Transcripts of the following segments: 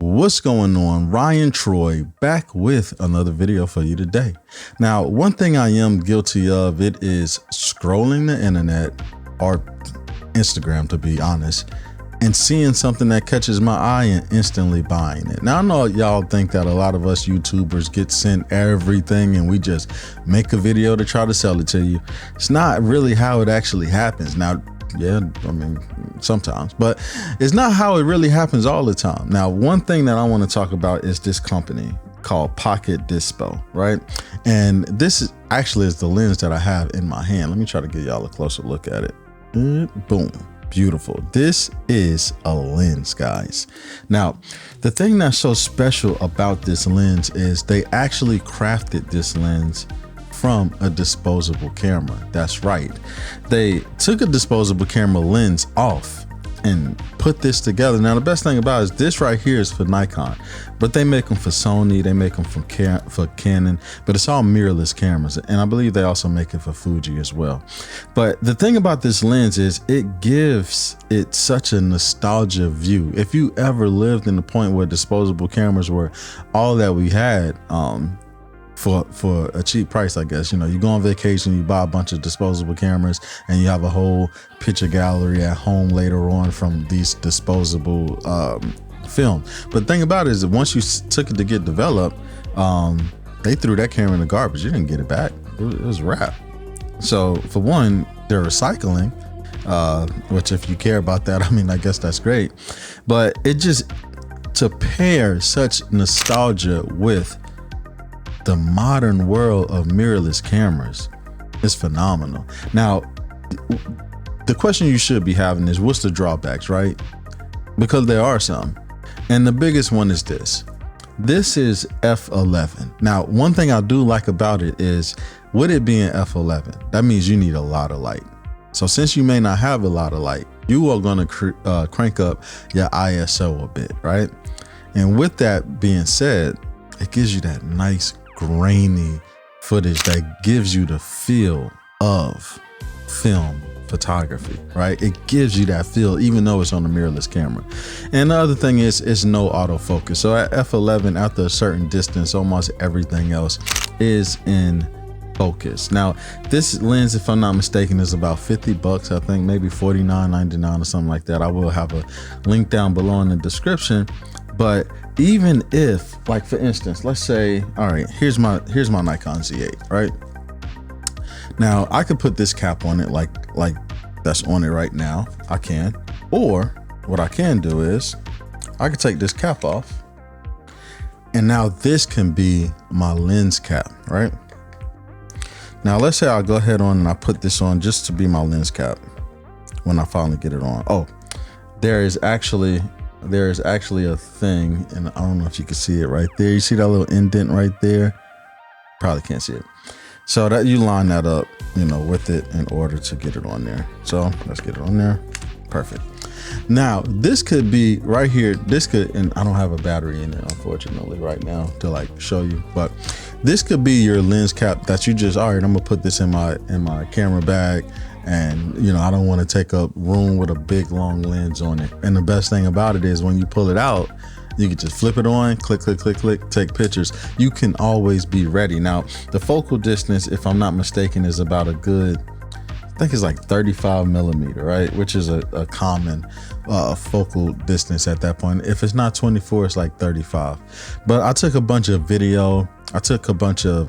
What's going on? Ryan Troy back with another video for you today. Now, one thing I am guilty of, it is scrolling the internet or Instagram, to be honest, and seeing something that catches my eye and instantly buying it. Now, I know y'all think that a lot of us YouTubers get sent everything and we just make a video to try to sell it to you. It's not really how it actually happens. Now, yeah, I mean, sometimes, but it's not how it really happens all the time. Now, one thing that I want to talk about is this company called Pocket Dispo, right? And this is actually the lens that I have in my hand. Let me try to give y'all a closer look at it. Boom. Beautiful. This is a lens, guys. Now, the thing that's so special about this lens is they actually crafted this lens from a disposable camera. That's right. They took a disposable camera lens off and put this together. Now, the best thing about it is this right here is for Nikon, but they make them for Sony, they make them for Canon, but it's all mirrorless cameras. And I believe they also make it for Fuji as well. But the thing about this lens is it gives it such a nostalgia view. If you ever lived in the point where disposable cameras were all that we had, for a cheap price, I guess, you know, you go on vacation, you buy a bunch of disposable cameras and you have a whole picture gallery at home later on from these disposable film. But the thing about it is that once you took it to get developed, they threw that camera in the garbage. You didn't get it back. It was a wrap. So for one, they're recycling, which if you care about that, I mean, I guess that's great. But it just, to pair such nostalgia with the modern world of mirrorless cameras is phenomenal. Now, the question you should be having is, what's the drawbacks, right? Because there are some. And the biggest one is this. This is f11. Now, one thing I do like about it is, with it being f11, that means you need a lot of light. So since you may not have a lot of light, you are going to crank up your ISO a bit, right? And with that being said, it gives you that nice grainy footage that gives you the feel of film photography, right? It gives you that feel even though it's on a mirrorless camera. And the other thing is, it's no autofocus. So at f11, after a certain distance, almost everything else is in focus. Now, this lens, if I'm not mistaken, is about 50 bucks, I think, maybe $49.99 or something like that. I will have a link down below in the description. But even if, like, for instance, let's say, all right, here's my Nikon Z8, right? Now I could put this cap on it like that's on it right now. I can, or what I can do is I could take this cap off, and now this can be my lens cap, right? Now let's say I'll go ahead on and I put this on just to be my lens cap when I finally get it on. Oh, there is actually a thing, and I don't know if you can see it right there. You see that little indent right there? Probably can't see it. So that you line that up, you know, with it in order to get it on there. So let's get it on there. Perfect. Now this could be right here. This could, and I don't have a battery in it, unfortunately, right now to like show you, but this could be your lens cap that you just, all right, I'm gonna put this in my camera bag. And, you know, I don't want to take up room with a big long lens on it. And the best thing about it is when you pull it out, you can just flip it on, click, click, click, click, take pictures. You can always be ready. Now, the focal distance, if I'm not mistaken, is about a good, I think it's like 35 millimeter, right? Which is a common focal distance at that point. If it's not 24, it's like 35. But I took a bunch of video. I took a bunch of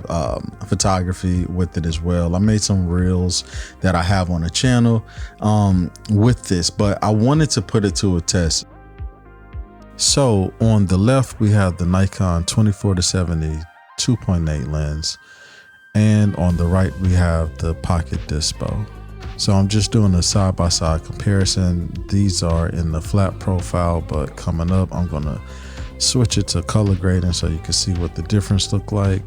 photography with it as well. I made some reels that I have on the channel with this, but I wanted to put it to a test. So on the left, we have the Nikon 24-70 2.8 lens. And on the right, we have the Pocket Dispo. So I'm just doing a side-by-side comparison. These are in the flat profile, but coming up, I'm gonna switch it to color grading so you can see what the difference look like.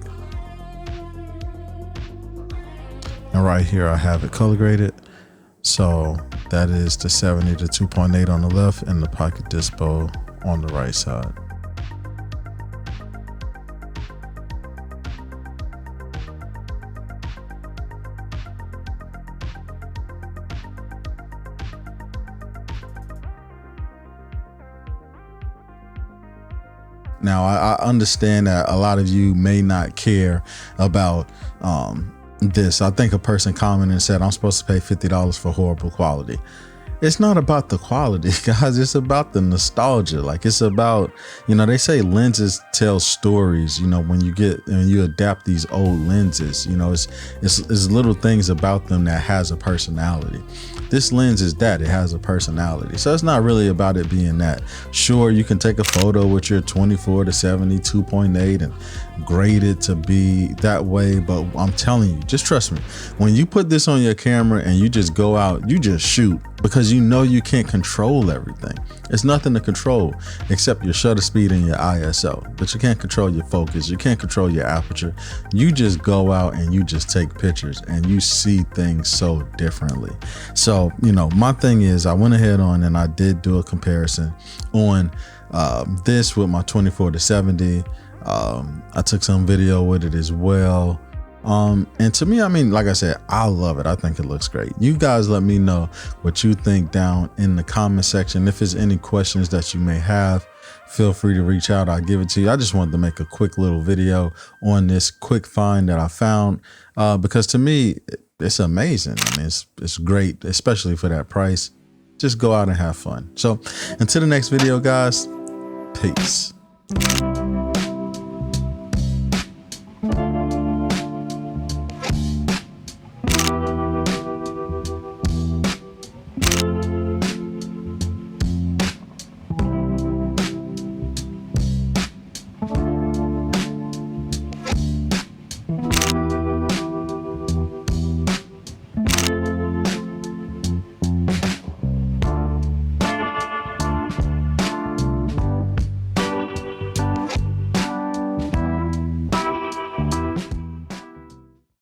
And right here, I have it color graded. So that is the 70 to 2.8 on the left and the Pocket Dispo on the right side. Now, I understand that a lot of you may not care about this. I think a person commented and said, I'm supposed to pay $50 for horrible quality. It's not about the quality, guys. It's about the nostalgia. Like, it's about, you know, they say lenses tell stories. You know, when you adapt these old lenses, you know, it's little things about them that has a personality. This lens is that, it has a personality. So it's not really about it being that. Sure, you can take a photo with your 24 to 70 2.8 and grade it to be that way, but I'm telling you, just trust me, when you put this on your camera and you just go out, you just shoot, because you know you can't control everything. It's nothing to control except your shutter speed and your ISO, but you can't control your focus, you can't control your aperture. You just go out and you just take pictures and you see things so differently. So, you know, my thing is, I went ahead on and I did do a comparison on this with my 24 to 70. I took some video with it as well. And to me, I mean, like I said, I love it. I think it looks great. You guys let me know what you think down in the comment section. If there's any questions that you may have, feel free to reach out. I'll give it to you. I just wanted to make a quick little video on this quick find that I found, because to me, it's amazing. I mean, it's great, especially for that price. Just go out and have fun. So until the next video, guys, peace.